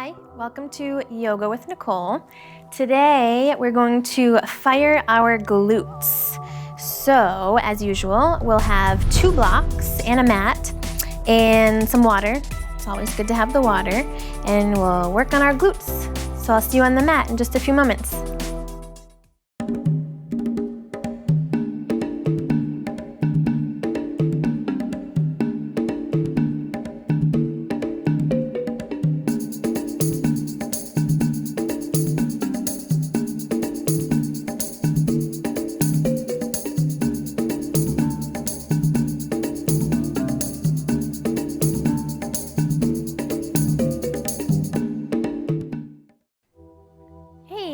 Hi, welcome to Yoga with Nicole. Today we're going to fire our glutes. So, as usual, we'll have 2 blocks and a mat and some water. It's always good to have the water. And we'll work on our glutes. So I'll see you on the mat in just a few moments.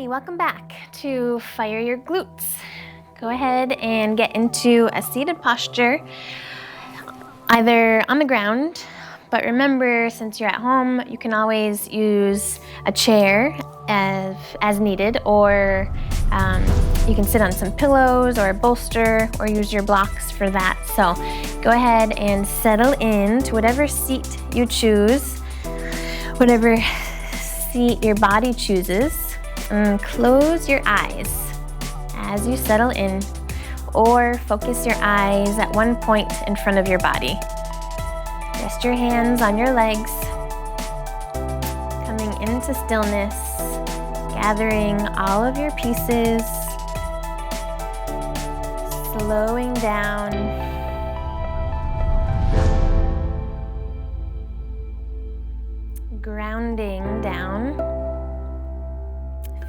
Welcome back to Fire Your Glutes. Go ahead and get into a seated posture, either on the ground, but remember, since you're at home, you can always use a chair as needed, or you can sit on some pillows or a bolster or use your blocks for that. So go ahead and settle in to whatever seat you choose, whatever seat your body chooses. And close your eyes as you settle in, or focus your eyes at one point in front of your body. Rest your hands on your legs, coming into stillness, gathering all of your pieces, slowing down, grounding down.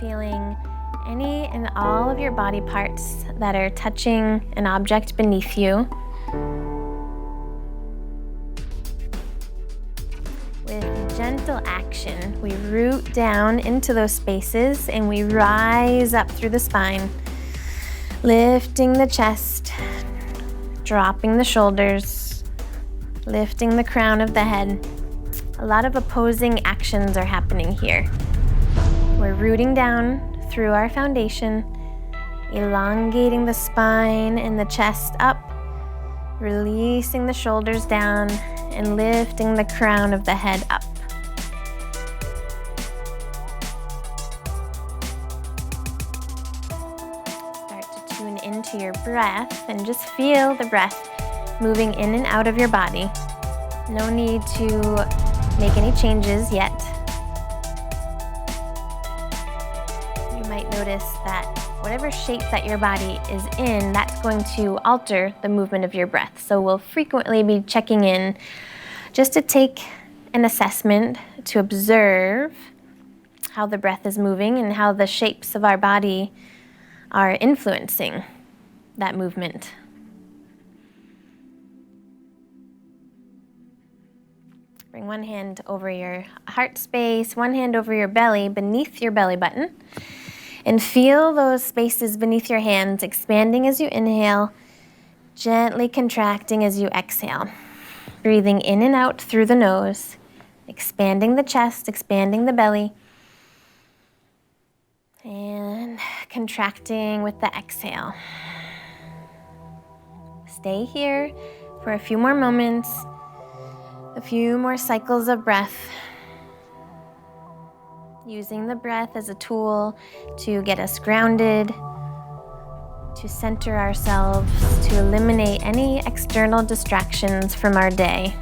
Feeling any and all of your body parts that are touching an object beneath you. With gentle action, we root down into those spaces and we rise up through the spine, lifting the chest, dropping the shoulders, lifting the crown of the head. A lot of opposing actions are happening here. We're rooting down through our foundation, elongating the spine and the chest up, releasing the shoulders down, and lifting the crown of the head up. Start to tune into your breath and just feel the breath moving in and out of your body. No need to make any changes yet. Notice that whatever shape that your body is in, that's going to alter the movement of your breath. So we'll frequently be checking in just to take an assessment to observe how the breath is moving and how the shapes of our body are influencing that movement. Bring one hand over your heart space, one hand over your belly, beneath your belly button. And feel those spaces beneath your hands expanding as you inhale, gently contracting as you exhale. Breathing in and out through the nose, expanding the chest, expanding the belly, and contracting with the exhale. Stay here for a few more moments, a few more cycles of breath. Using the breath as a tool to get us grounded, to center ourselves, to eliminate any external distractions from our day.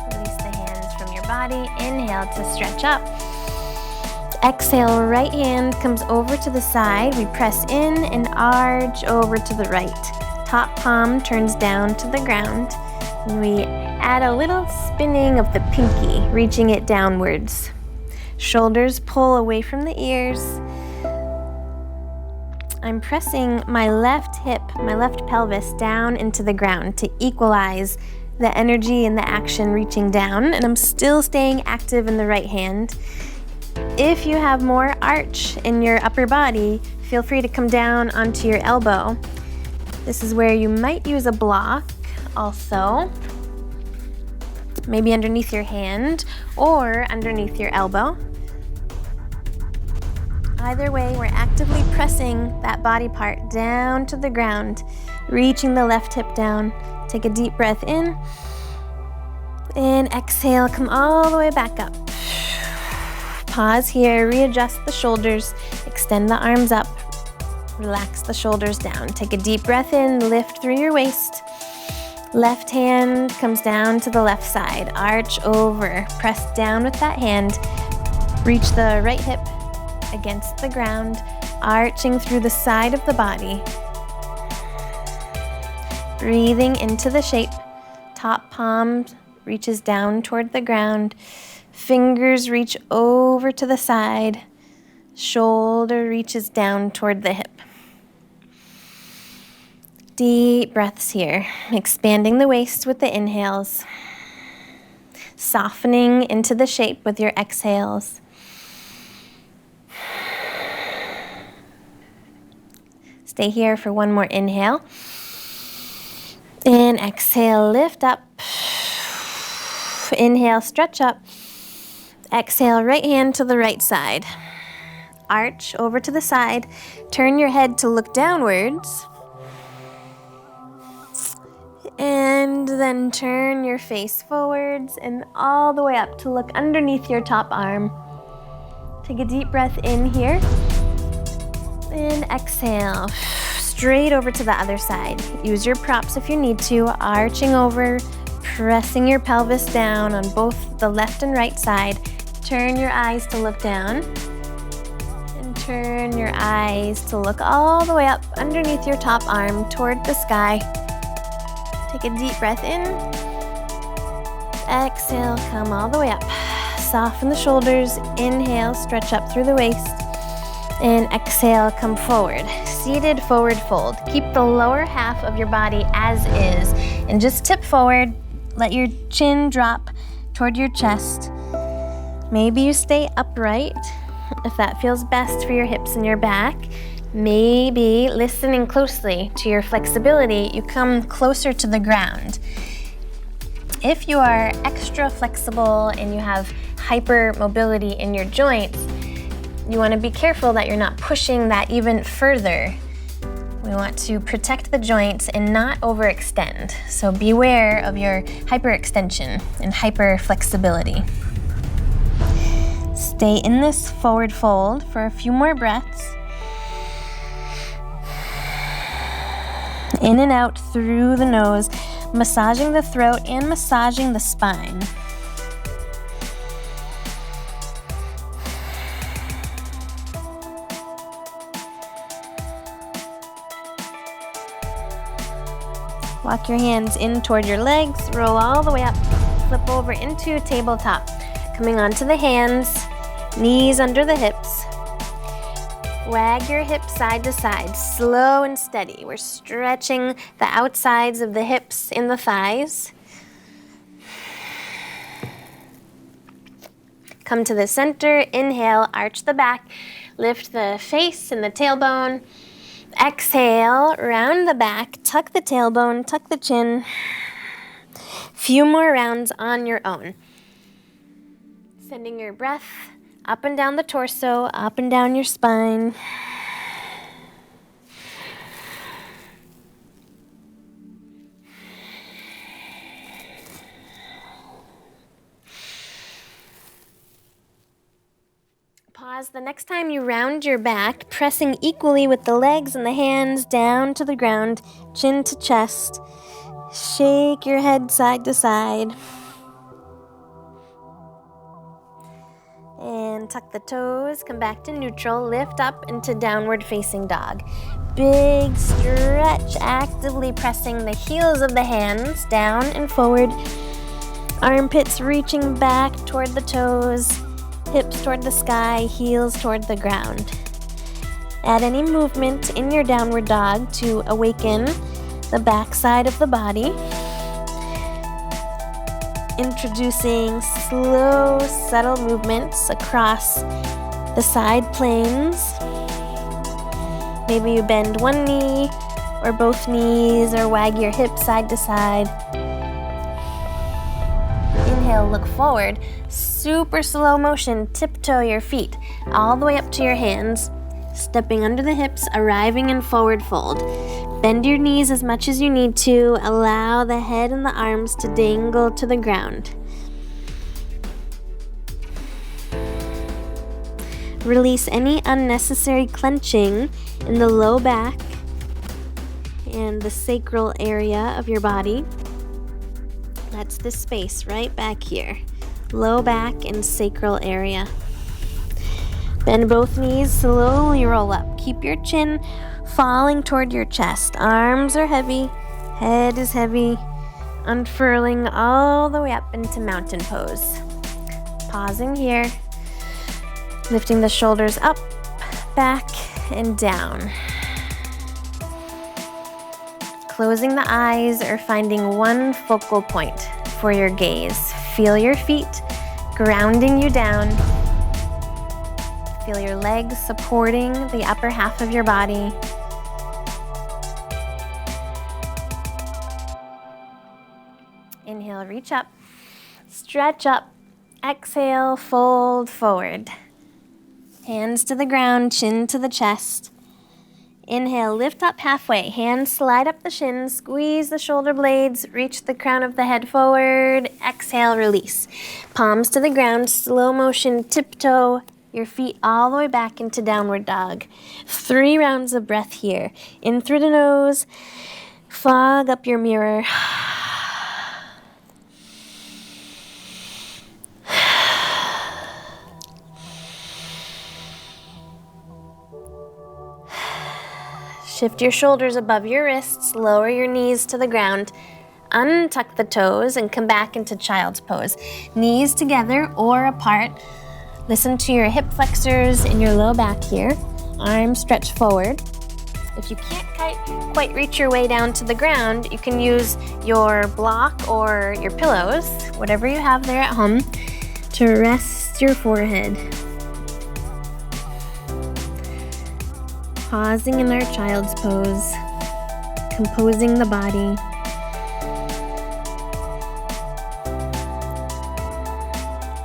Release the hands from your body. Inhale to stretch up. Exhale, right hand comes over to the side. We press in and arch over to the right. Top palm turns down to the ground. And we add a little spinning of the pinky, reaching it downwards. Shoulders pull away from the ears. I'm pressing my left hip, my left pelvis down into the ground to equalize the energy and the action reaching down. And I'm still staying active in the right hand. If you have more arch in your upper body, feel free to come down onto your elbow. This is where you might use a block also. maybe underneath your hand or underneath your elbow. Either way, we're actively pressing that body part down to the ground, reaching the left hip down. Take a deep breath in, and exhale, come all the way back up. Pause here, readjust the shoulders, extend the arms up, relax the shoulders down. Take a deep breath in, lift through your waist. Left hand comes down to the left side, arch over, press down with that hand, reach the right hip against the ground, arching through the side of the body. Breathing into the shape, top palm reaches down toward the ground, fingers reach over to the side, shoulder reaches down toward the hip. Deep breaths here, expanding the waist with the inhales, softening into the shape with your exhales. Stay here for one more inhale. And exhale, lift up. Inhale, stretch up. Exhale, right hand to the right side. Arch over to the side. Turn your head to look downwards. And then turn your face forwards and all the way up to look underneath your top arm. Take a deep breath in here. And exhale, straight over to the other side. Use your props if you need to, arching over, pressing your pelvis down on both the left and right side. Turn your eyes to look down. And turn your eyes to look all the way up underneath your top arm toward the sky. Take a deep breath in. Exhale, come all the way up. Soften the shoulders. Inhale, stretch up through the waist. And exhale, come forward. Seated forward fold. Keep the lower half of your body as is. And just tip forward. Let your chin drop toward your chest. Maybe you stay upright if that feels best for your hips and your back. Maybe listening closely to your flexibility, you come closer to the ground. If you are extra flexible and you have hypermobility in your joints, you want to be careful that you're not pushing that even further. We want to protect the joints and not overextend. So beware of your hyperextension and hyperflexibility. Stay in this forward fold for a few more breaths. In and out through the nose, massaging the throat and massaging the spine. Walk your hands in toward your legs, roll all the way up, flip over into tabletop. Coming onto the hands, knees under the hips. Wag your hips side to side, slow and steady. We're stretching the outsides of the hips and the thighs. Come to the center, inhale, arch the back, lift the face and the tailbone. Exhale, round the back, tuck the tailbone, tuck the chin. Few more rounds on your own. Sending your breath up and down the torso, up and down your spine. Pause the next time you round your back, pressing equally with the legs and the hands down to the ground, chin to chest. Shake your head side to side. And tuck the toes, come back to neutral, lift up into downward facing dog. Big stretch, actively pressing the heels of the hands down and forward. Armpits reaching back toward the toes. Hips toward the sky, heels toward the ground. Add any movement in your downward dog to awaken the back side of the body. Introducing slow, subtle movements across the side planes. Maybe you bend one knee or both knees or wag your hips side to side. inhale, look forward. Super slow motion, tiptoe your feet all the way up to your hands, stepping under the hips, arriving in forward fold. Bend your knees as much as you need to. Allow the head and the arms to dangle to the ground. Release any unnecessary clenching in the low back and the sacral area of your body. That's the space right back here. Low back and sacral area. Bend both knees, slowly roll up. Keep your chin falling toward your chest. Arms are heavy, head is heavy. Unfurling all the way up into mountain pose. Pausing here. Lifting the shoulders up, back, and down. Closing the eyes or finding one focal point for your gaze. Feel your feet grounding you down. Feel your legs supporting the upper half of your body. Inhale, reach up, stretch up. Exhale, fold forward. Hands to the ground, chin to the chest. Inhale, lift up halfway. Hands slide up the shins, squeeze the shoulder blades, reach the crown of the head forward. Exhale, release. Palms to the ground, slow motion, tiptoe your feet all the way back into downward dog. 3 rounds of breath here. In through the nose, fog up your mirror. Shift your shoulders above your wrists, lower your knees to the ground, untuck the toes, and come back into child's pose. Knees together or apart. Listen to your hip flexors in your low back here. Arms stretch forward. If you can't quite reach your way down to the ground, you can use your block or your pillows, whatever you have there at home, to rest your forehead. Pausing in our child's pose, composing the body.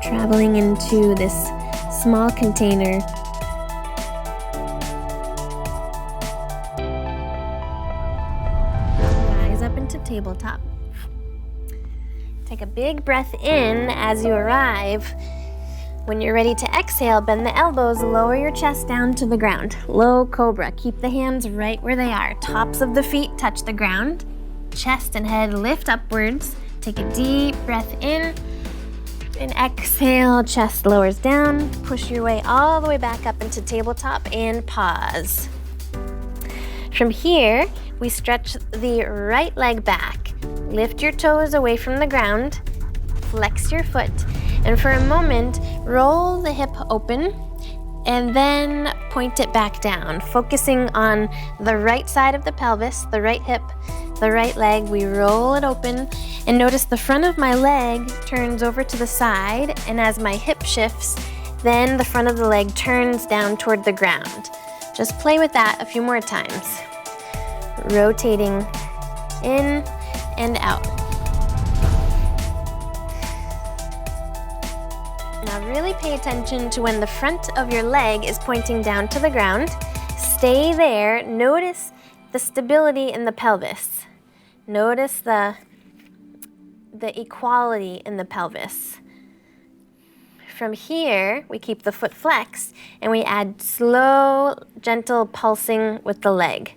Traveling into this small container. Rise up into tabletop. Take a big breath in as you arrive. When you're ready to exhale, bend the elbows, lower your chest down to the ground. Low Cobra. Keep the hands right where they are. Tops of the feet touch the ground. Chest and head lift upwards. Take a deep breath in. And exhale, chest lowers down. Push your way all the way back up into tabletop and pause. From here, we stretch the right leg back. Lift your toes away from the ground. Flex your foot. And for a moment, roll the hip open and then point it back down, focusing on the right side of the pelvis, the right hip, the right leg. We roll it open and notice the front of my leg turns over to the side, and as my hip shifts, then the front of the leg turns down toward the ground. Just play with that a few more times. Rotating in and out. Now really pay attention to when the front of your leg is pointing down to the ground. Stay there. Notice the stability in the pelvis. Notice the equality in the pelvis. From here, we keep the foot flexed and we add slow, gentle pulsing with the leg.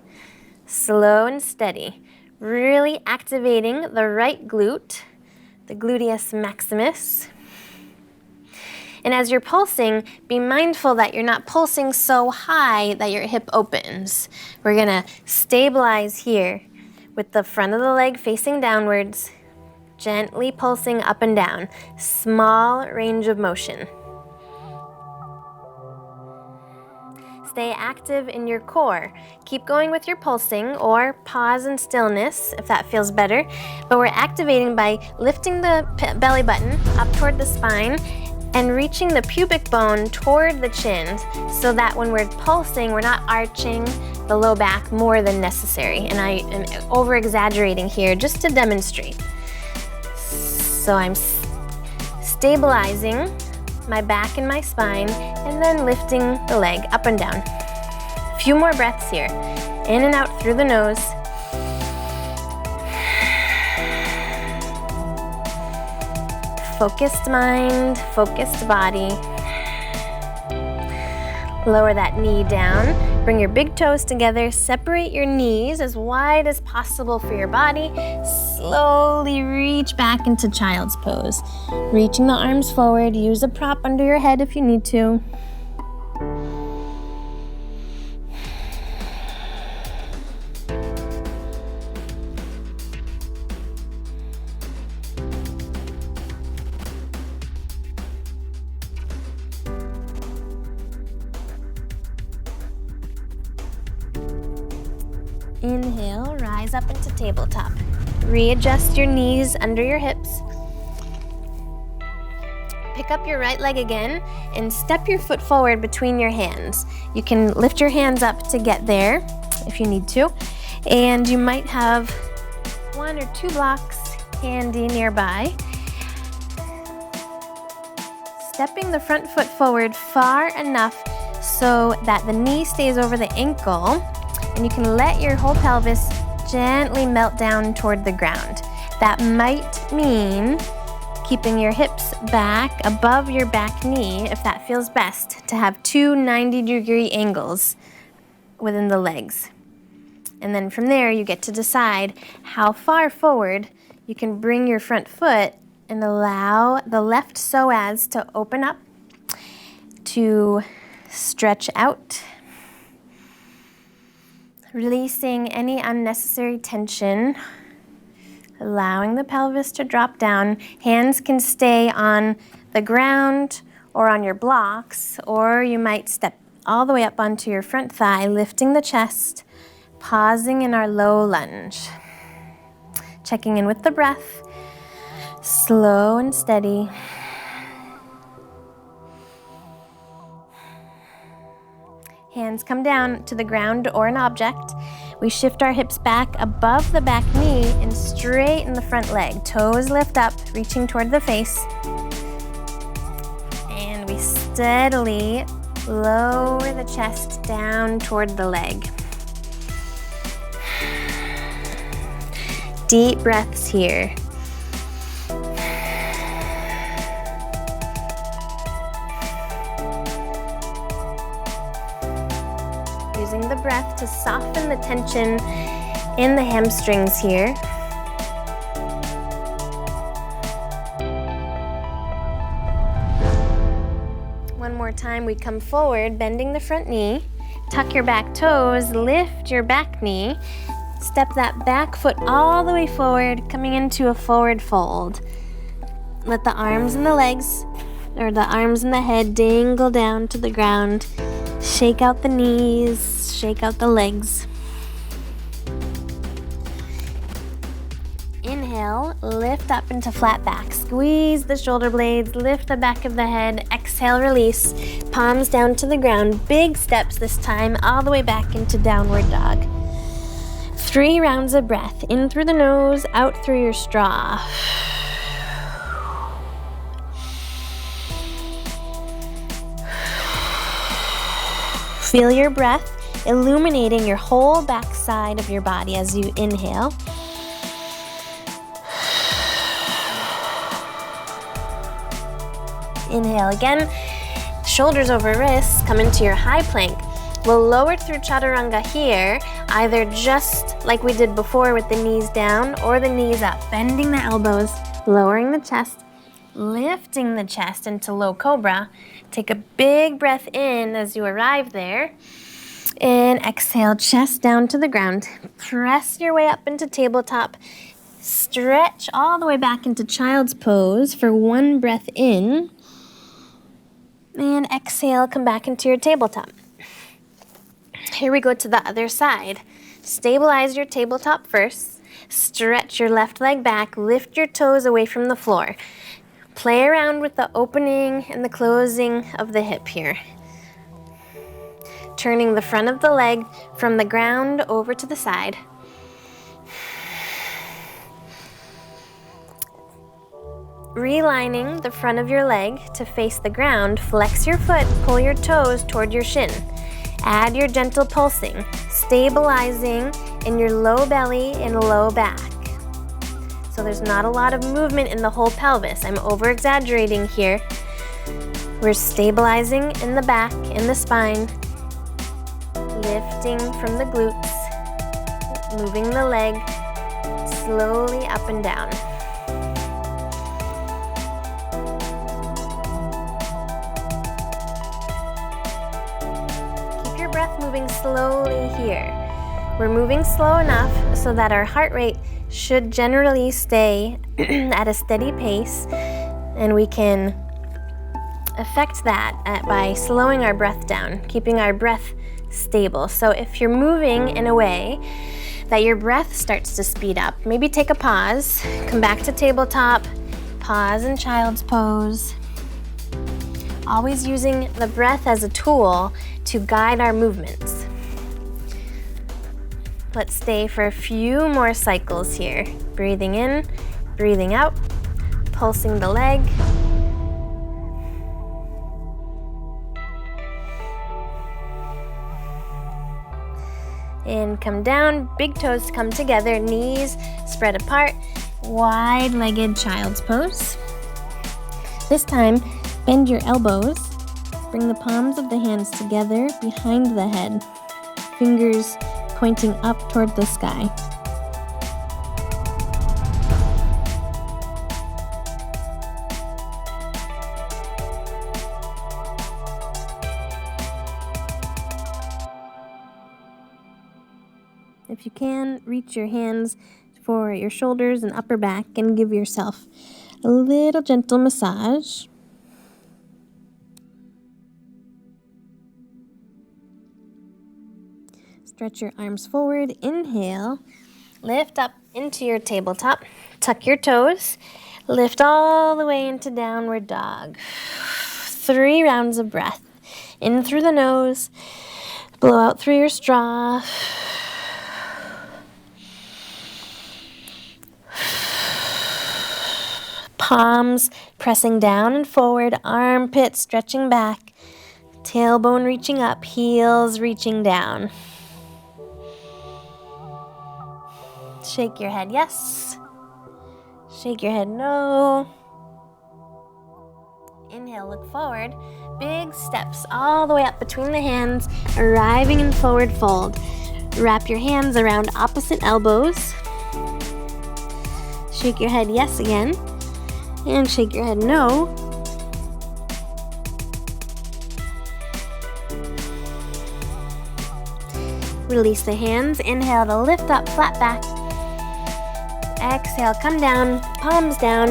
Slow and steady. Really activating the right glute, the gluteus maximus. And as you're pulsing, be mindful that you're not pulsing so high that your hip opens. We're gonna stabilize here with the front of the leg facing downwards, gently pulsing up and down. Small range of motion. Stay active in your core. Keep going with your pulsing or pause in stillness if that feels better. But we're activating by lifting the belly button up toward the spine and reaching the pubic bone toward the chin so that when we're pulsing, we're not arching the low back more than necessary. And I am over exaggerating here just to demonstrate. So I'm stabilizing my back and my spine, and then lifting the leg up and down. A few more breaths here. In and out through the nose. Focused mind, focused body. Lower that knee down. Bring your big toes together. Separate your knees as wide as possible for your body. Slowly reach back into child's pose. Reaching the arms forward. Use a prop under your head if you need to. Inhale, rise up into tabletop. Readjust your knees under your hips. Pick up your right leg again and step your foot forward between your hands. You can lift your hands up to get there if you need to. And you might have 1 or 2 blocks handy nearby. Stepping the front foot forward far enough so that the knee stays over the ankle. And you can let your whole pelvis gently melt down toward the ground. That might mean keeping your hips back above your back knee if that feels best, to have 2 90-degree angles within the legs. And then from there, you get to decide how far forward you can bring your front foot and allow the left psoas to open up, to stretch out, releasing any unnecessary tension, allowing the pelvis to drop down. Hands can stay on the ground or on your blocks, or you might step all the way up onto your front thigh, lifting the chest, pausing in our low lunge. Checking in with the breath, slow and steady. Hands come down to the ground or an object. We shift our hips back above the back knee and straighten the front leg. Toes lift up, reaching toward the face. And we steadily lower the chest down toward the leg. Deep breaths here. Using the breath to soften the tension in the hamstrings here. One more time, we come forward, bending the front knee. Tuck your back toes, lift your back knee. Step that back foot all the way forward, coming into a forward fold. Let the arms and the legs, or the arms and the head, dangle down to the ground. Shake out the knees, shake out the legs. Inhale, lift up into flat back. Squeeze the shoulder blades, lift the back of the head. Exhale, release. Palms down to the ground. Big steps this time, all the way back into downward dog. 3 rounds of breath. In through the nose, out through your straw. Feel your breath illuminating your whole back side of your body as you inhale. Inhale again. Shoulders over wrists, come into your high plank. We'll lower through chaturanga here, either just like we did before with the knees down or the knees up. Bending the elbows, lowering the chest, lifting the chest into low cobra. Take a big breath in as you arrive there. And exhale, chest down to the ground. Press your way up into tabletop. Stretch all the way back into child's pose for 1 breath in. And exhale, come back into your tabletop. Here we go to the other side. Stabilize your tabletop first. Stretch your left leg back. Lift your toes away from the floor. Play around with the opening and the closing of the hip here. Turning the front of the leg from the ground over to the side. Realigning the front of your leg to face the ground, flex your foot, pull your toes toward your shin. Add your gentle pulsing, stabilizing in your low belly and low back. So there's not a lot of movement in the whole pelvis. I'm over-exaggerating here. We're stabilizing in the back, in the spine, lifting from the glutes, moving the leg slowly up and down. Keep your breath moving slowly here. We're moving slow enough so that our heart rate should generally stay at a steady pace, and we can affect that by slowing our breath down, keeping our breath stable. So if you're moving in a way that your breath starts to speed up, maybe take a pause, come back to tabletop, pause in child's pose. Always using the breath as a tool to guide our movements. Let's stay for a few more cycles here. Breathing in, breathing out, pulsing the leg. And come down, big toes come together, knees spread apart, wide-legged child's pose. This time, bend your elbows, bring the palms of the hands together behind the head, fingers pointing up toward the sky. If you can, reach your hands for your shoulders and upper back and give yourself a little gentle massage. Stretch your arms forward, inhale, lift up into your tabletop, tuck your toes, lift all the way into downward dog. 3 rounds of breath, in through the nose, blow out through your straw. Palms pressing down and forward, armpits stretching back, tailbone reaching up, heels reaching down. Shake your head yes, shake your head no. Inhale, look forward, big steps all the way up between the hands, arriving in forward fold. Wrap your hands around opposite elbows. Shake your head yes again, and shake your head no. Release the hands, inhale to lift up, flat back. Exhale, come down, palms down.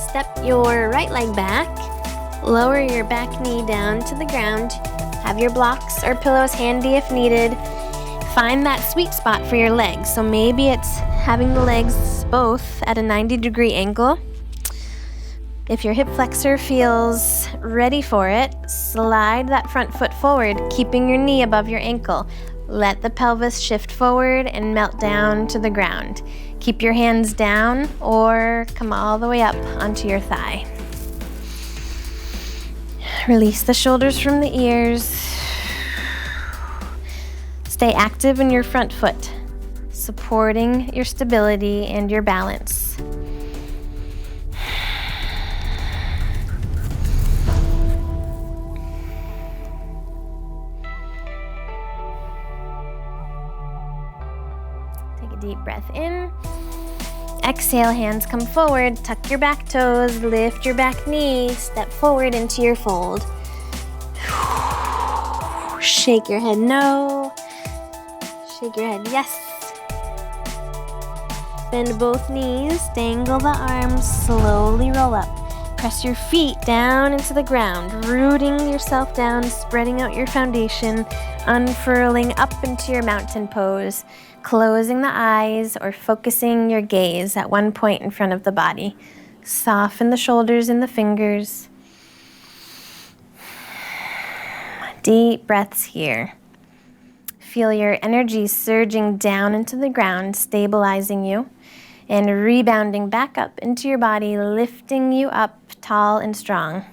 Step your right leg back. Lower your back knee down to the ground. Have your blocks or pillows handy if needed. Find that sweet spot for your legs. So maybe it's having the legs both at a 90-degree angle. If your hip flexor feels ready for it, slide that front foot forward, keeping your knee above your ankle. Let the pelvis shift forward and melt down to the ground. Keep your hands down or come all the way up onto your thigh. Release the shoulders from the ears. Stay active in your front foot, supporting your stability and your balance. Take a deep breath in. Exhale, hands come forward, tuck your back toes, lift your back knee, step forward into your fold. Shake your head no, shake your head yes. Bend both knees, dangle the arms, slowly roll up. Press your feet down into the ground, rooting yourself down, spreading out your foundation, unfurling up into your mountain pose, closing the eyes or focusing your gaze at one point in front of the body. Soften the shoulders and the fingers. Deep breaths here. Feel your energy surging down into the ground, stabilizing you. and rebounding back up into your body, lifting you up tall and strong.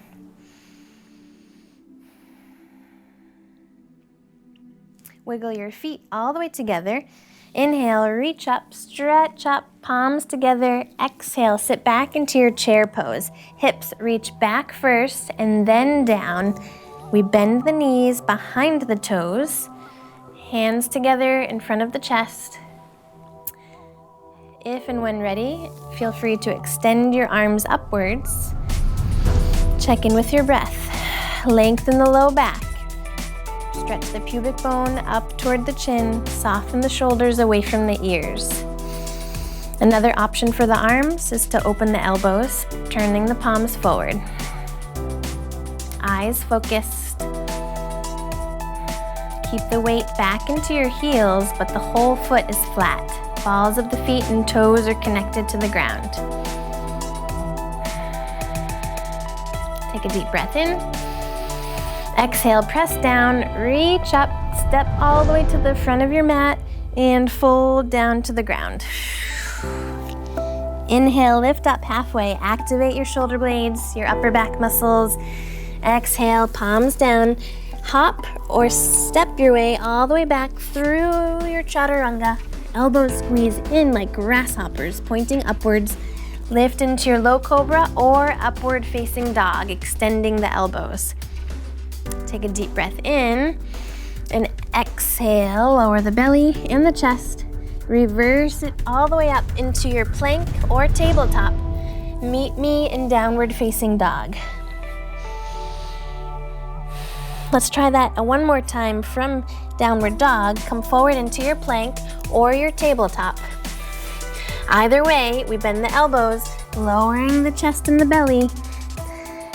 Wiggle your feet all the way together. Inhale, reach up, stretch up, palms together. Exhale, sit back into your chair pose. Hips reach back first and then down. We bend the knees behind the toes. Hands together in front of the chest. If and when ready, feel free to extend your arms upwards. Check in with your breath. Lengthen the low back. Stretch the pubic bone up toward the chin. Soften the shoulders away from the ears. Another option for the arms is to open the elbows, turning the palms forward. Eyes focused. Keep the weight back into your heels, but the whole foot is flat. Balls of the feet and toes are connected to the ground. Take a deep breath in. Exhale, press down, reach up, step all the way to the front of your mat, and fold down to the ground. Inhale, lift up halfway, activate your shoulder blades, your upper back muscles. Exhale, palms down. Hop or step your way all the way back through your chaturanga. Elbows squeeze in like grasshoppers, pointing upwards. Lift into your low cobra or upward facing dog, extending the elbows. Take a deep breath in and exhale, lower the belly and the chest. Reverse it all the way up into your plank or tabletop. Meet me in downward facing dog. Let's try that one more time. From downward dog, come forward into your plank or your tabletop. Either way, we bend the elbows, lowering the chest and the belly.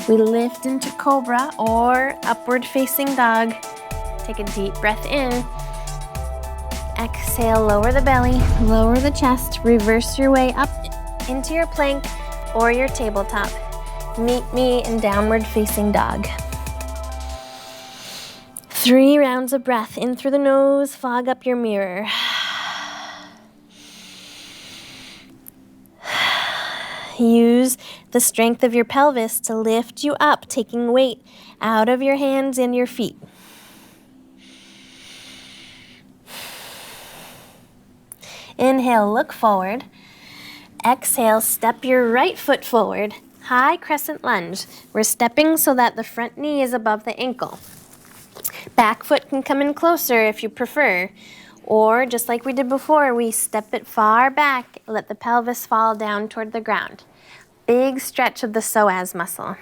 We lift into Cobra or upward facing dog. Take a deep breath in. Exhale, lower the belly, lower the chest, reverse your way up into your plank or your tabletop. Meet me in downward facing dog. 3 rounds of breath in through the nose, fog up your mirror. Use the strength of your pelvis to lift you up, taking weight out of your hands and your feet. Inhale, look forward. Exhale, step your right foot forward. High crescent lunge. We're stepping so that the front knee is above the ankle. Back foot can come in closer if you prefer. Or just like we did before, we step it far back, let the pelvis fall down toward the ground. Big stretch of the psoas muscle.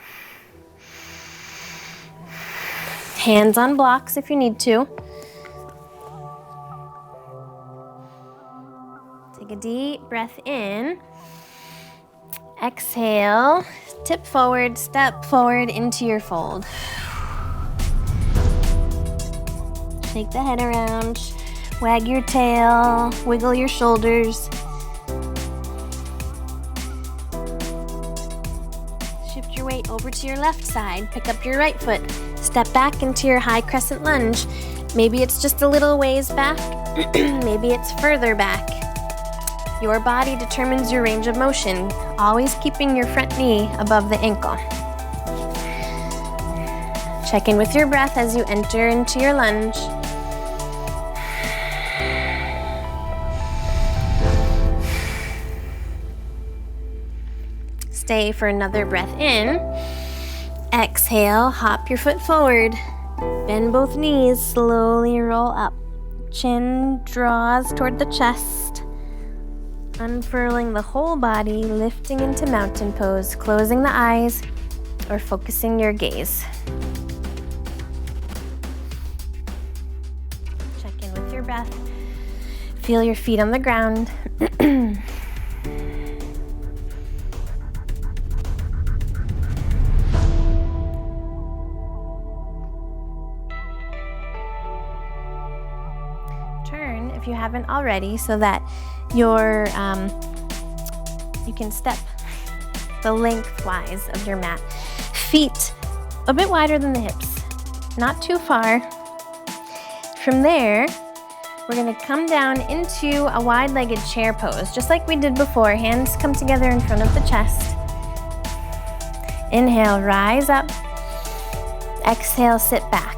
Hands on blocks if you need to. Take a deep breath in. Exhale, tip forward, step forward into your fold. Shake the head around, wag your tail, wiggle your shoulders. Shift your weight over to your left side, pick up your right foot, step back into your high crescent lunge. Maybe it's just a little ways back, maybe it's further back. Your body determines your range of motion, always keeping your front knee above the ankle. Check in with your breath as you enter into your lunge. Stay for another breath in. Exhale, hop your foot forward. Bend both knees, slowly roll up. Chin draws toward the chest. Unfurling the whole body, lifting into mountain pose, closing the eyes or focusing your gaze. Check in with your breath. Feel your feet on the ground. Turn if you haven't already so that you can step the lengthwise of your mat. Feet a bit wider than the hips, not too far. From there, We're gonna come down into a wide-legged chair pose, just like we did before. Hands come together in front of the chest. Inhale, rise up. Exhale, sit back.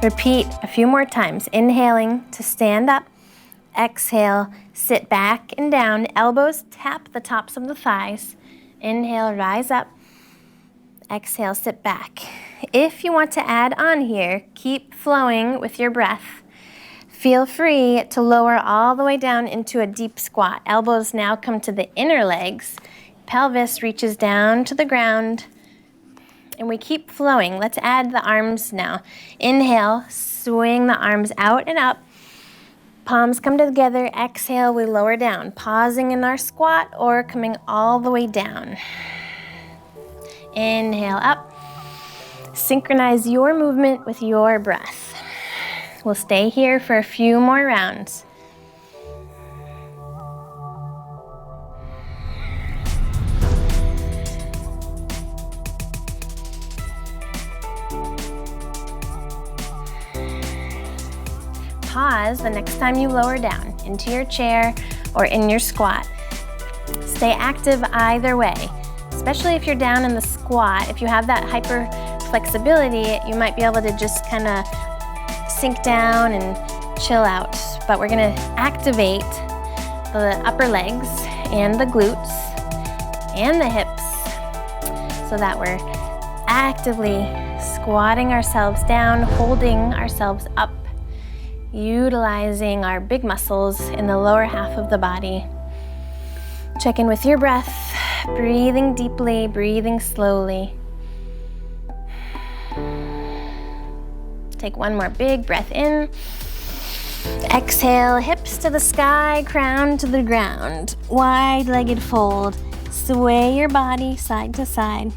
Repeat a few more times. Inhaling to stand up. Exhale, sit back and down. Elbows tap the tops of the thighs. Inhale, rise up. Exhale, sit back. If you want to add on here, keep flowing with your breath. Feel free to lower all the way down into a deep squat. Elbows now come to the inner legs. Pelvis reaches down to the ground. And we keep flowing. Let's add the arms now. Inhale, swing the arms out and up. Palms come together. Exhale, we lower down, pausing in our squat or coming all the way down. Inhale up. Synchronize your movement with your breath. We'll stay here for a few more rounds. Pause the next time you lower down into your chair or in your squat. Stay active either way, especially if you're down in the squat. If you have that hyper flexibility, you might be able to just kind of sink down and chill out. But we're gonna activate the upper legs and the glutes and the hips so that we're actively squatting ourselves down, holding ourselves up, utilizing our big muscles in the lower half of the body. Check in with your breath, breathing deeply, breathing slowly. Take one more big breath in. Exhale, hips to the sky, crown to the ground. Wide-legged fold. Sway your body side to side.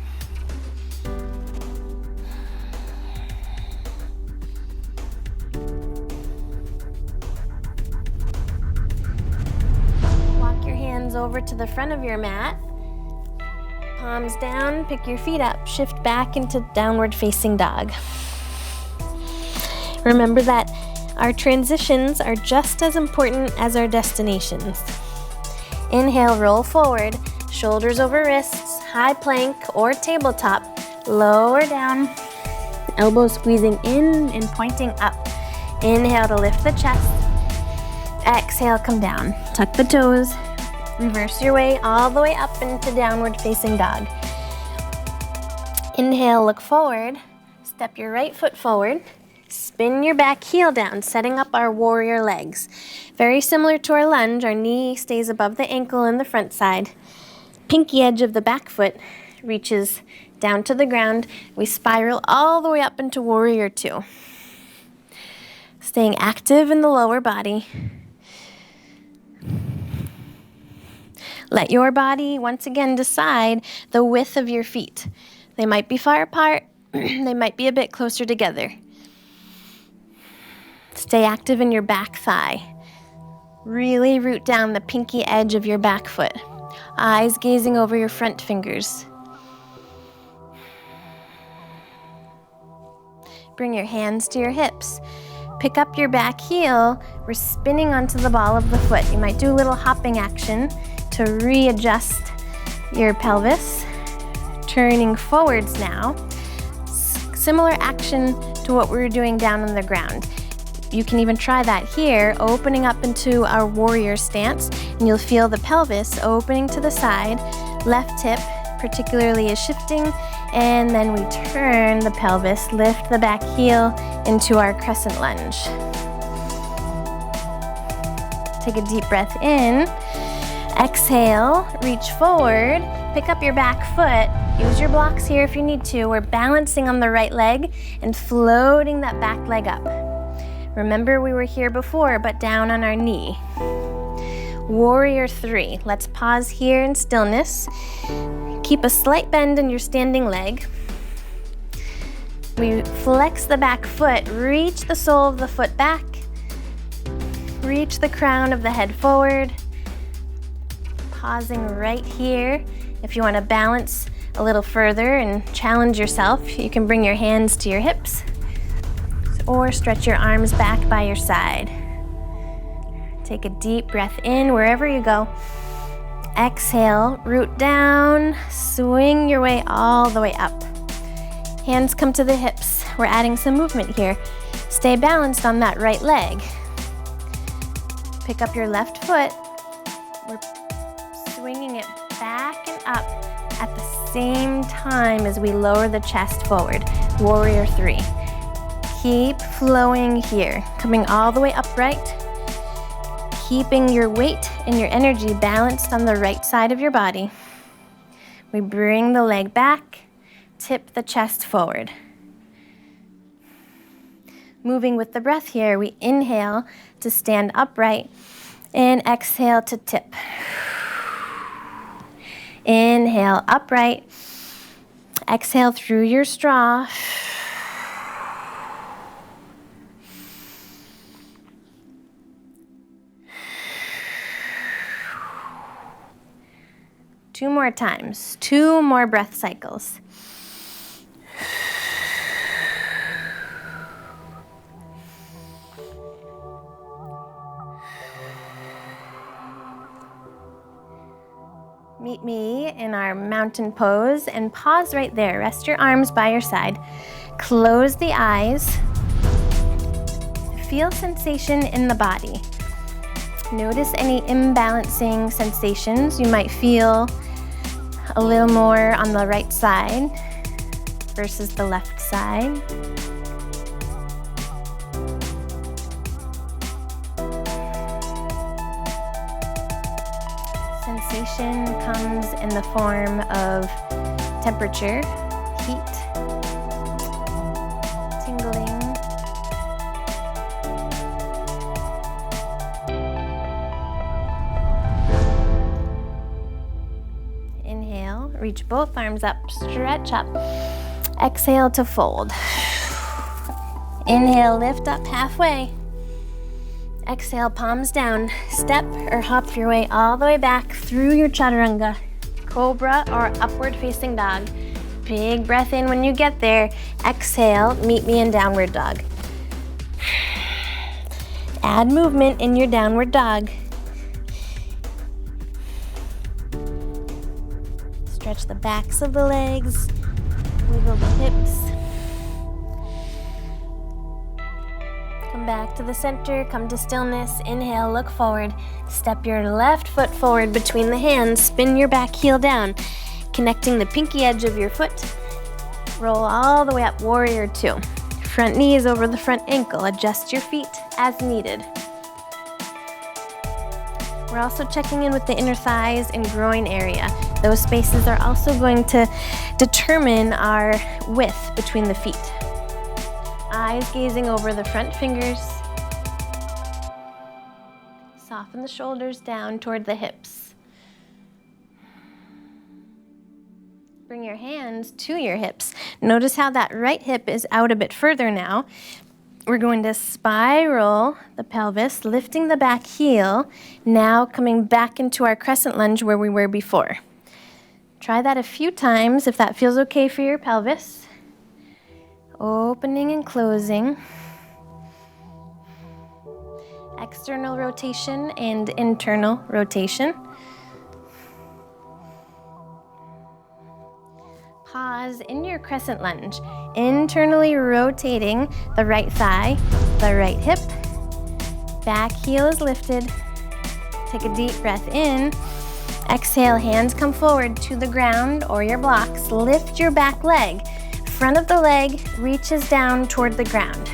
Over to the front of your mat. Palms down, pick your feet up, shift back into downward facing dog. Remember that our transitions are just as important as our destinations. Inhale, roll forward, shoulders over wrists, high plank or tabletop, lower down, elbows squeezing in and pointing up. Inhale to lift the chest. Exhale, come down, tuck the toes. Reverse your way all the way up into downward facing dog. Inhale, look forward. Step your right foot forward. Spin your back heel down, setting up our warrior legs. Very similar to our lunge, our knee stays above the ankle in the front side. Pinky edge of the back foot reaches down to the ground. We spiral all the way up into warrior two. Staying active in the lower body. Let your body once again decide the width of your feet. They might be far apart, they might be a bit closer together. Stay active in your back thigh. Really root down the pinky edge of your back foot. Eyes gazing over your front fingers. Bring your hands to your hips. Pick up your back heel. We're spinning onto the ball of the foot. You might do a little hopping action to readjust your pelvis. Turning forwards now. Similar action to what we were doing down on the ground. You can even try that here, opening up into our warrior stance, and you'll feel the pelvis opening to the side. Left hip particularly is shifting, and then we turn the pelvis, lift the back heel into our crescent lunge. Take a deep breath in. Exhale, reach forward, pick up your back foot. Use your blocks here if you need to. We're balancing on the right leg and floating that back leg up. Remember, we were here before, but down on our knee. Warrior three. Let's pause here in stillness. Keep a slight bend in your standing leg. We flex the back foot, reach the sole of the foot back, reach the crown of the head forward. Pausing right here. If you want to balance a little further and challenge yourself, you can bring your hands to your hips. So or stretch your arms back by your side. Take a deep breath in wherever you go. Exhale, root down, swing your way all the way up. Hands come to the hips. We're adding some movement here. Stay balanced on that right leg. Pick up your left foot. We're swinging it back and up at the same time as we lower the chest forward. Warrior 3. Keep flowing here, coming all the way upright, keeping your weight and your energy balanced on the right side of your body. We bring the leg back, tip the chest forward. Moving with the breath here, we inhale to stand upright and exhale to tip. Inhale, upright. Exhale through your straw. Two more times, 2 more breath cycles. Meet me in our mountain pose and pause right there. Rest your arms by your side. Close the eyes. Feel sensation in the body. Notice any imbalancing sensations. You might feel a little more on the right side versus the left side. Sensation comes in the form of temperature, heat, tingling. Inhale, reach both arms up, stretch up. Exhale to fold. Inhale, lift up halfway. Exhale, palms down. Step or hop your way all the way back through your chaturanga, cobra or upward facing dog. Big breath in when you get there. Exhale, meet me in downward dog. Add movement in your downward dog. Stretch the backs of the legs, wiggle the hips. Come back to the center, come to stillness. Inhale, look forward. Step your left foot forward between the hands. Spin your back heel down, connecting the pinky edge of your foot. Roll all the way up, warrior 2. Front knee is over the front ankle. Adjust your feet as needed. We're also checking in with the inner thighs and groin area. Those spaces are also going to determine our width between the feet. Eyes gazing over the front fingers. Soften the shoulders down toward the hips. Bring your hands to your hips. Notice how that right hip is out a bit further now. We're going to spiral the pelvis, lifting the back heel, now coming back into our crescent lunge where we were before. Try that a few times if that feels okay for your pelvis. Opening and closing. External rotation and internal rotation. Pause in your crescent lunge, internally rotating the right thigh, the right hip. Back heel is lifted. Take a deep breath in. Exhale, hands come forward to the ground or your blocks. Lift your back leg. Front of the leg reaches down toward the ground.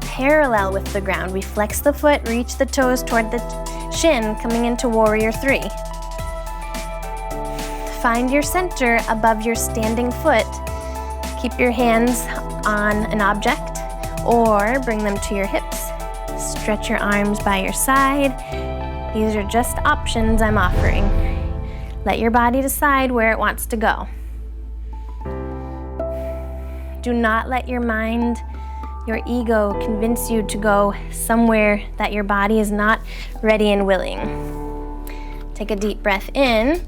Parallel with the ground, we flex the foot, reach the toes toward the shin, coming into warrior 3. Find your center above your standing foot. Keep your hands on an object or bring them to your hips. Stretch your arms by your side. These are just options I'm offering. Let your body decide where it wants to go. Do not let your mind, your ego convince you to go somewhere that your body is not ready and willing. Take a deep breath in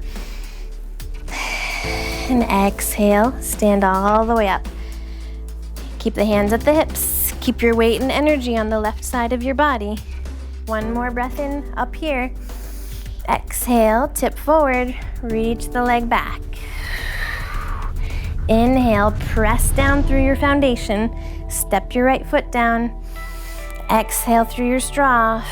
and exhale. Stand all the way up. Keep the hands at the hips. Keep your weight and energy on the left side of your body. One more breath in, up here. Exhale, tip forward, reach the leg back. Inhale, press down through your foundation. Step your right foot down. Exhale through your straw.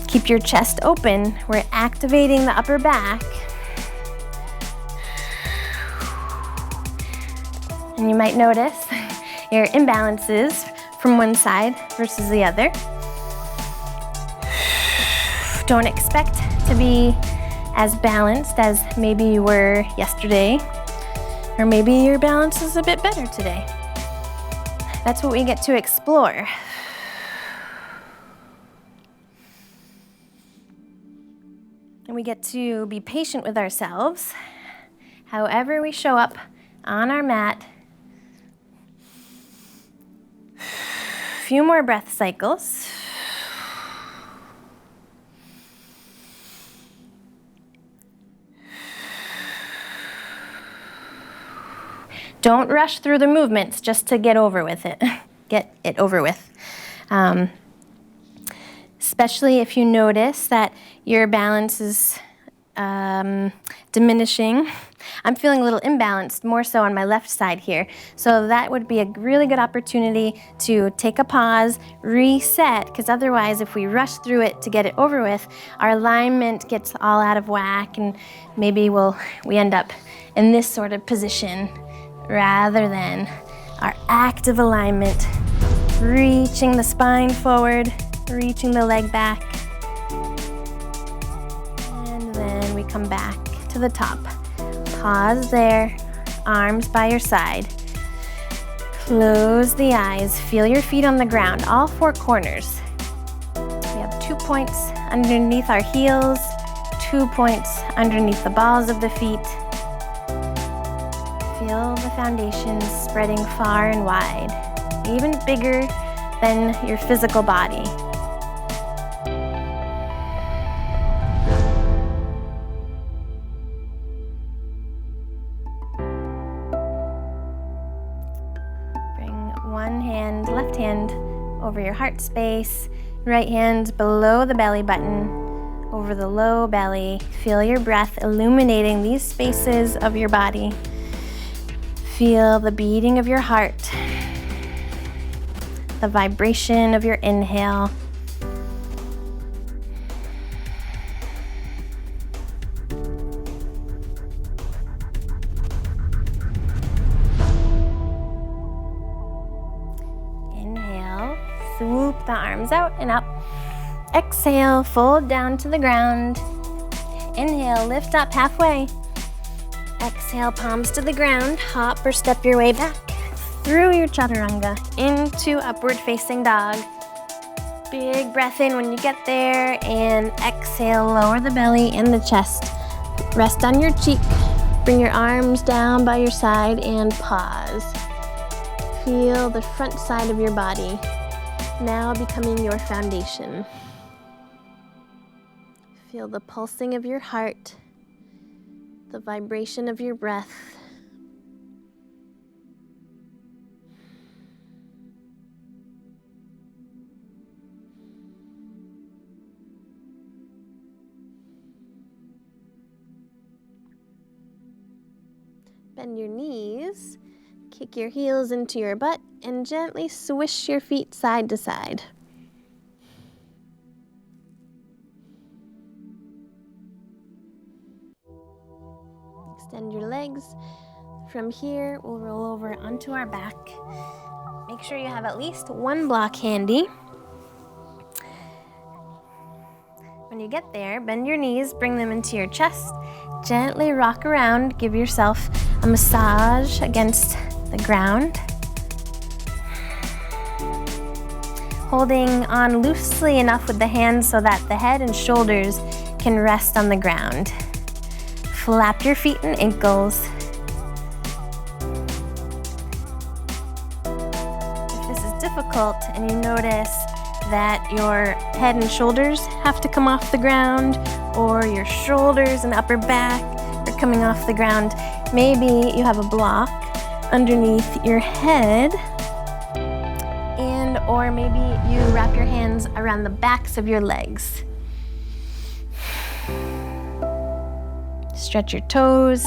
Keep your chest open. We're activating the upper back. And you might notice your imbalances from one side versus the other. Don't expect to be as balanced as maybe you were yesterday, or maybe your balance is a bit better today. That's what we get to explore. And we get to be patient with ourselves, however we show up on our mat. A few more breath cycles. Don't rush through the movements just to get over with it. Get it over with. Especially if you notice that your balance is diminishing. I'm feeling a little imbalanced, more so on my left side here. So that would be a really good opportunity to take a pause, reset, because otherwise if we rush through it to get it over with, our alignment gets all out of whack, and maybe we end up in this sort of position rather than our active alignment, reaching the spine forward, reaching the leg back, and then we come back to the top. Pause there, arms by your side. Close the eyes, feel your feet on the ground, all four corners. We have 2 points underneath our heels, 2 points underneath the balls of the feet. Feel the foundation spreading far and wide, even bigger than your physical body. Left hand over your heart space, right hand below the belly button, over the low belly. Feel your breath illuminating these spaces of your body. Feel the beating of your heart, the vibration of your inhale. Swoop the arms out and up. Exhale, fold down to the ground. Inhale, lift up halfway. Exhale, palms to the ground. Hop or step your way back through your chaturanga into upward facing dog. Big breath in when you get there, and exhale, lower the belly and the chest. Rest on your cheek. Bring your arms down by your side and pause. Feel the front side of your body now becoming your foundation. Feel the pulsing of your heart, the vibration of your breath. Bend your knees. Kick your heels into your butt and gently swish your feet side to side. Extend your legs. From here, we'll roll over onto our back. Make sure you have at least one block handy. When you get there, bend your knees, bring them into your chest. Gently rock around, give yourself a massage against the ground. Holding on loosely enough with the hands so that the head and shoulders can rest on the ground. Flap your feet and ankles. If this is difficult and you notice that your head and shoulders have to come off the ground, or your shoulders and upper back are coming off the ground, maybe you have a block underneath your head, and or maybe you wrap your hands around the backs of your legs. Stretch your toes.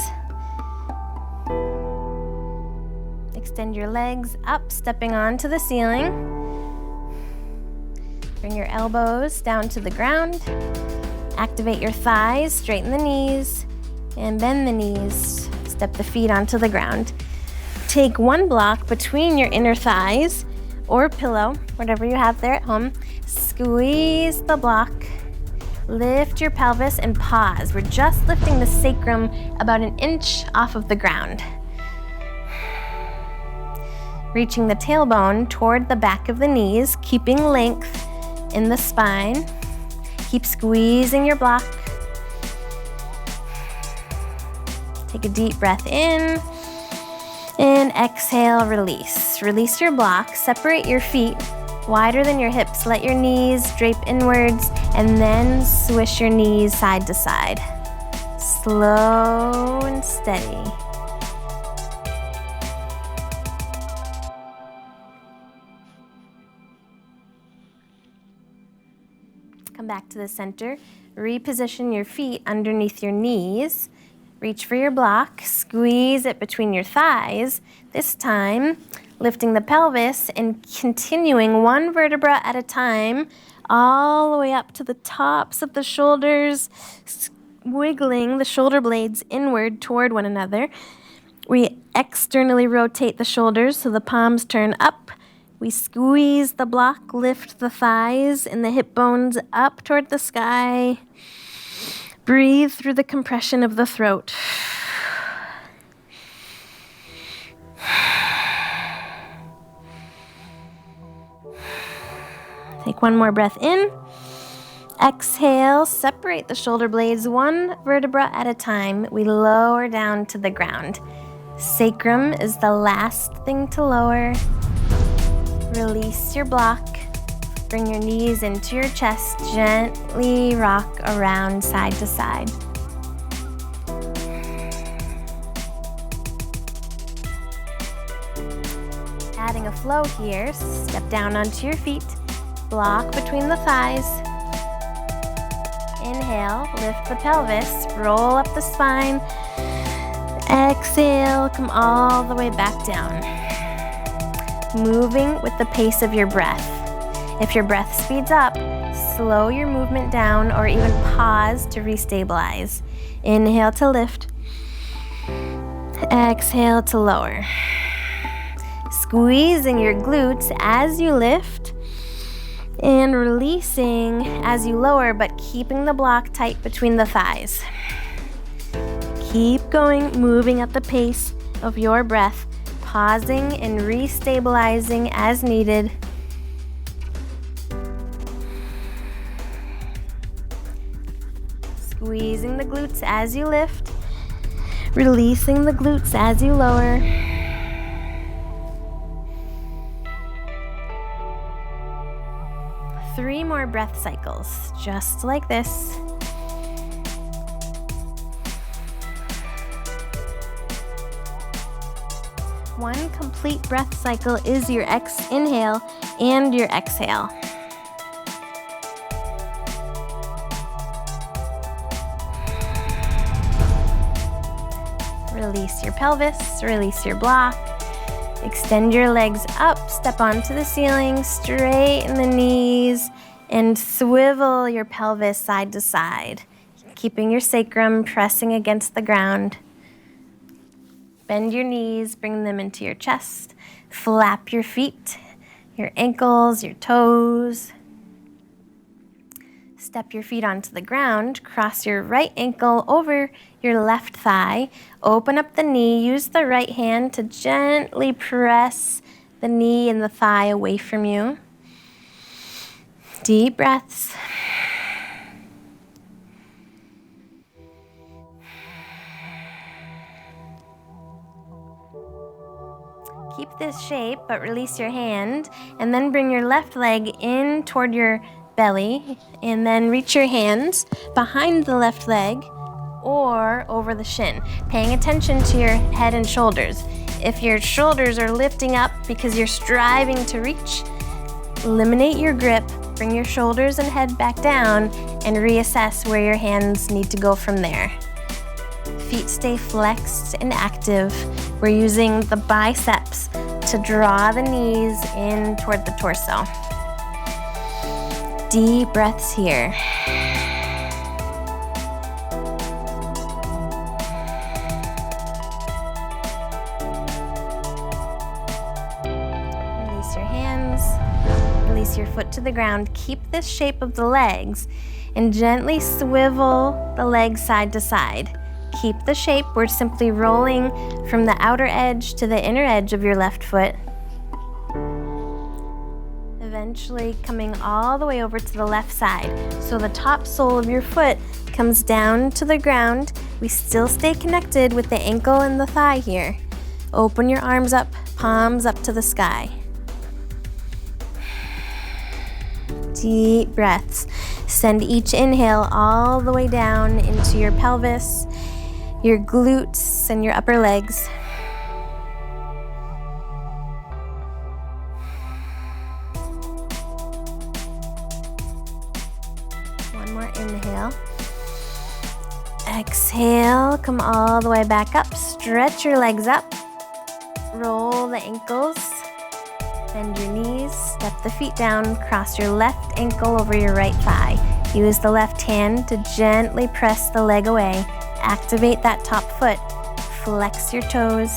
Extend your legs up, stepping onto the ceiling. Bring your elbows down to the ground. Activate your thighs, straighten the knees, and bend the knees. Step the feet onto the ground. Take one block between your inner thighs or pillow, whatever you have there at home. Squeeze the block. Lift your pelvis and pause. We're just lifting the sacrum about an inch off of the ground. Reaching the tailbone toward the back of the knees, keeping length in the spine. Keep squeezing your block. Take a deep breath in and exhale, release. Release your block, separate your feet wider than your hips. Let your knees drape inwards and then swish your knees side to side. Slow and steady. Come back to the center. Reposition your feet underneath your knees. Reach for your block. Squeeze it between your thighs. This time, lifting the pelvis and continuing one vertebra at a time, all the way up to the tops of the shoulders, wiggling the shoulder blades inward toward one another. We externally rotate the shoulders so the palms turn up. We squeeze the block, lift the thighs and the hip bones up toward the sky. Breathe through the compression of the throat. Take one more breath in. Exhale, separate the shoulder blades one vertebra at a time. We lower down to the ground. Sacrum is the last thing to lower. Release your block. Bring your knees into your chest. Gently rock around side to side. Adding a flow here, step down onto your feet. Block between the thighs. Inhale, lift the pelvis, roll up the spine. Exhale, come all the way back down. Moving with the pace of your breath. If your breath speeds up, slow your movement down or even pause to restabilize. Inhale to lift. Exhale to lower. Squeezing your glutes as you lift and releasing as you lower, but keeping the block tight between the thighs. Keep going, moving at the pace of your breath, pausing and restabilizing as needed. Squeezing the glutes as you lift, releasing the glutes as you lower. Three more breath cycles, just like this. One complete breath cycle is your inhale and your exhale. Release your pelvis, release your block. Extend your legs up, step onto the ceiling, straighten the knees, and swivel your pelvis side to side, keeping your sacrum pressing against the ground. Bend your knees, bring them into your chest. Flap your feet, your ankles, your toes. Step your feet onto the ground, cross your right ankle over your left thigh, open up the knee, use the right hand to gently press the knee and the thigh away from you. Deep breaths. Keep this shape, but release your hand, and then bring your left leg in toward your belly, and then reach your hands behind the left leg or over the shin, paying attention to your head and shoulders. If your shoulders are lifting up because you're striving to reach, eliminate your grip, bring your shoulders and head back down, and reassess where your hands need to go from there. Feet stay flexed and active. We're using the biceps to draw the knees in toward the torso. Deep breaths here. Release your hands. Release your foot to the ground. Keep this shape of the legs and gently swivel the legs side to side. Keep the shape. We're simply rolling from the outer edge to the inner edge of your left foot. Eventually coming all the way over to the left side. So the top sole of your foot comes down to the ground. We still stay connected with the ankle and the thigh here. Open your arms up, palms up to the sky. Deep breaths. Send each inhale all the way down into your pelvis, your glutes, and your upper legs. One more inhale. Exhale, come all the way back up. Stretch your legs up. Roll the ankles. Bend your knees. Step the feet down. Cross your left ankle over your right thigh. Use the left hand to gently press the leg away. Activate that top foot. Flex your toes.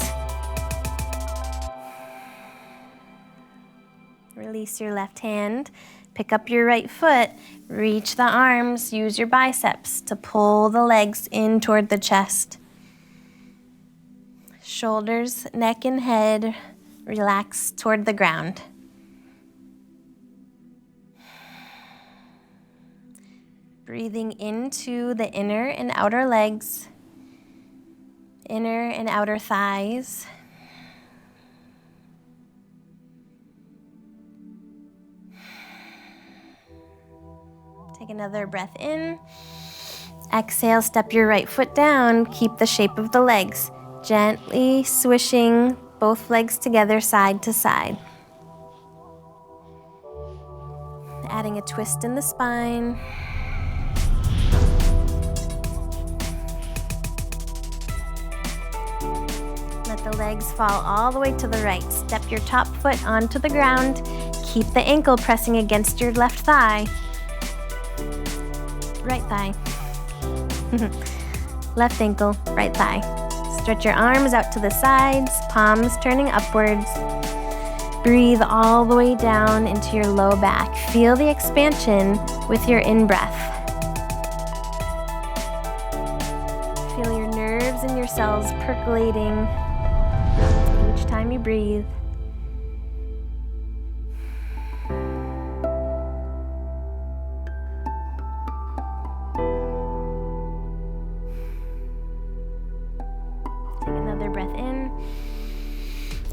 Release your left hand. Pick up your right foot. Reach the arms. Use your biceps to pull the legs in toward the chest. Shoulders, neck, and head relax toward the ground. Breathing into the inner and outer legs, inner and outer thighs. Take another breath in. Exhale, step your right foot down. Keep the shape of the legs. Gently swishing both legs together side to side. Adding a twist in the spine. Let the legs fall all the way to the right. Step your top foot onto the ground. Keep the ankle pressing against your left thigh. Right thigh. Left ankle, right thigh. Stretch your arms out to the sides, palms turning upwards. Breathe all the way down into your low back. Feel the expansion with your in-breath. Feel your nerves and your cells percolating each time you breathe. Breath in.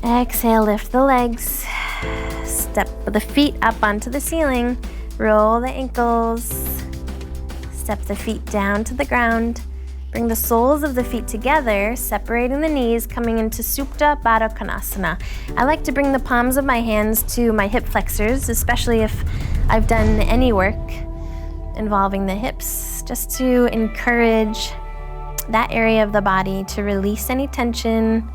Exhale, lift the legs. Step the feet up onto the ceiling. Roll the ankles. Step the feet down to the ground. Bring the soles of the feet together, separating the knees, coming into Supta Baddha Konasana. I like to bring the palms of my hands to my hip flexors, especially if I've done any work involving the hips, just to encourage that area of the body to release any tension,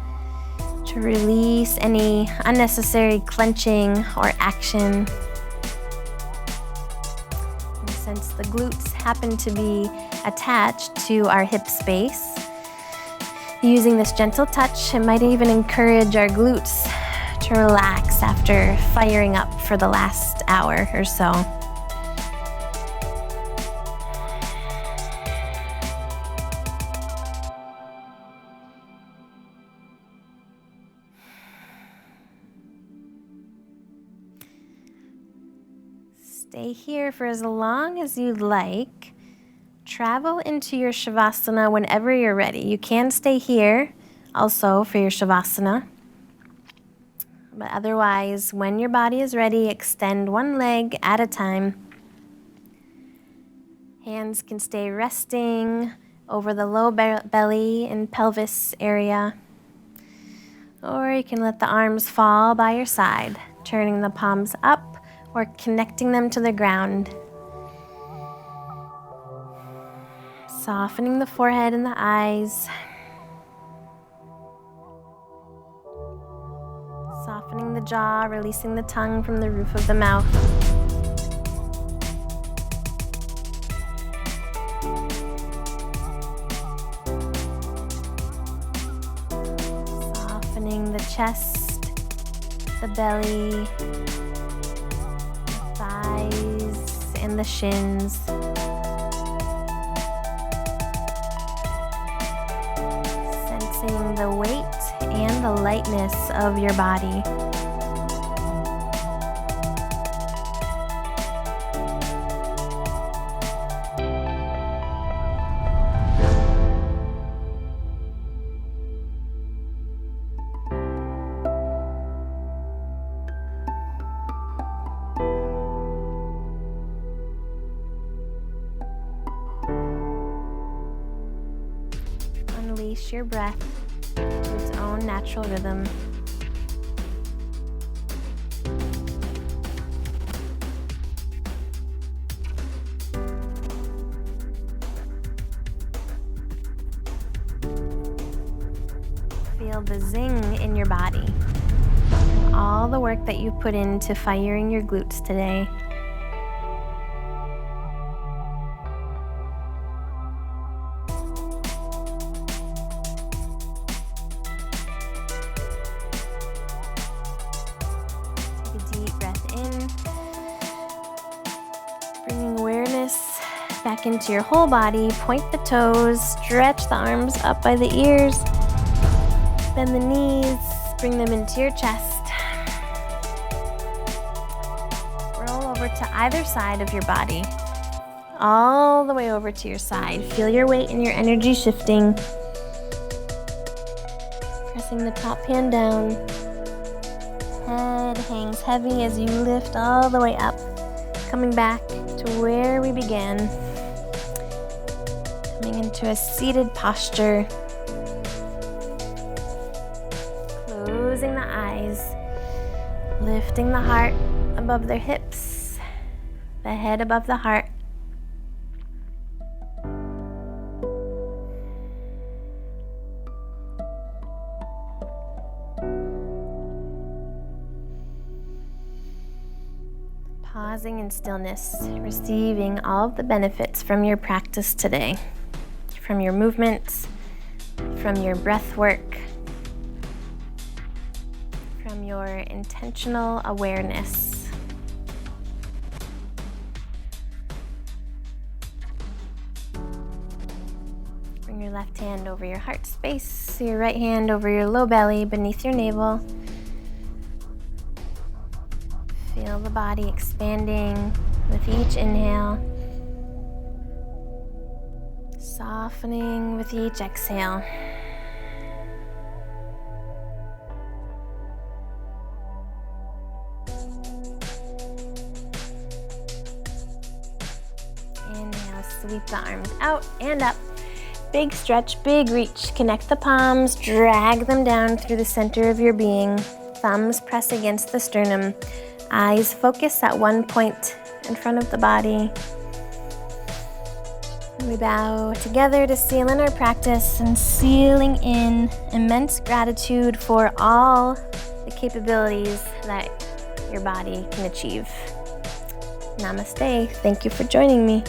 to release any unnecessary clenching or action. And since the glutes happen to be attached to our hip space, using this gentle touch, it might even encourage our glutes to relax after firing up for the last hour or so. Stay here for as long as you'd like. Travel into your Shavasana whenever you're ready. You can stay here also for your Shavasana. But otherwise, when your body is ready, extend one leg at a time. Hands can stay resting over the low belly and pelvis area. Or you can let the arms fall by your side, turning the palms up or connecting them to the ground. Softening the forehead and the eyes. Softening the jaw, releasing the tongue from the roof of the mouth. Softening the chest, the belly, the thighs, and the shins. Sensing the weight and the lightness of your body. Unleash your breath to its own natural rhythm. Feel the zing in your body. All the work that you've put into firing your glutes today. Bringing awareness back into your whole body. Point the toes, stretch the arms up by the ears, bend the knees, bring them into your chest. Roll over to either side of your body, all the way over to your side. Feel your weight and your energy shifting. Pressing the top hand down. Head hangs heavy as you lift all the way up. Coming back to where we began. Coming into a seated posture. Closing the eyes. Lifting the heart above their hips. The head above the heart. Pausing in stillness, receiving all of the benefits from your practice today, from your movements, from your breath work, from your intentional awareness. Bring your left hand over your heart space, your right hand over your low belly beneath your navel. Feel the body expanding with each inhale, softening with each exhale. Inhale, sweep the arms out and up. Big stretch, big reach. Connect the palms, drag them down through the center of your being. Thumbs press against the sternum. Eyes focus at one point in front of the body. We bow together to seal in our practice and sealing in immense gratitude for all the capabilities that your body can achieve. Namaste. Thank you for joining me.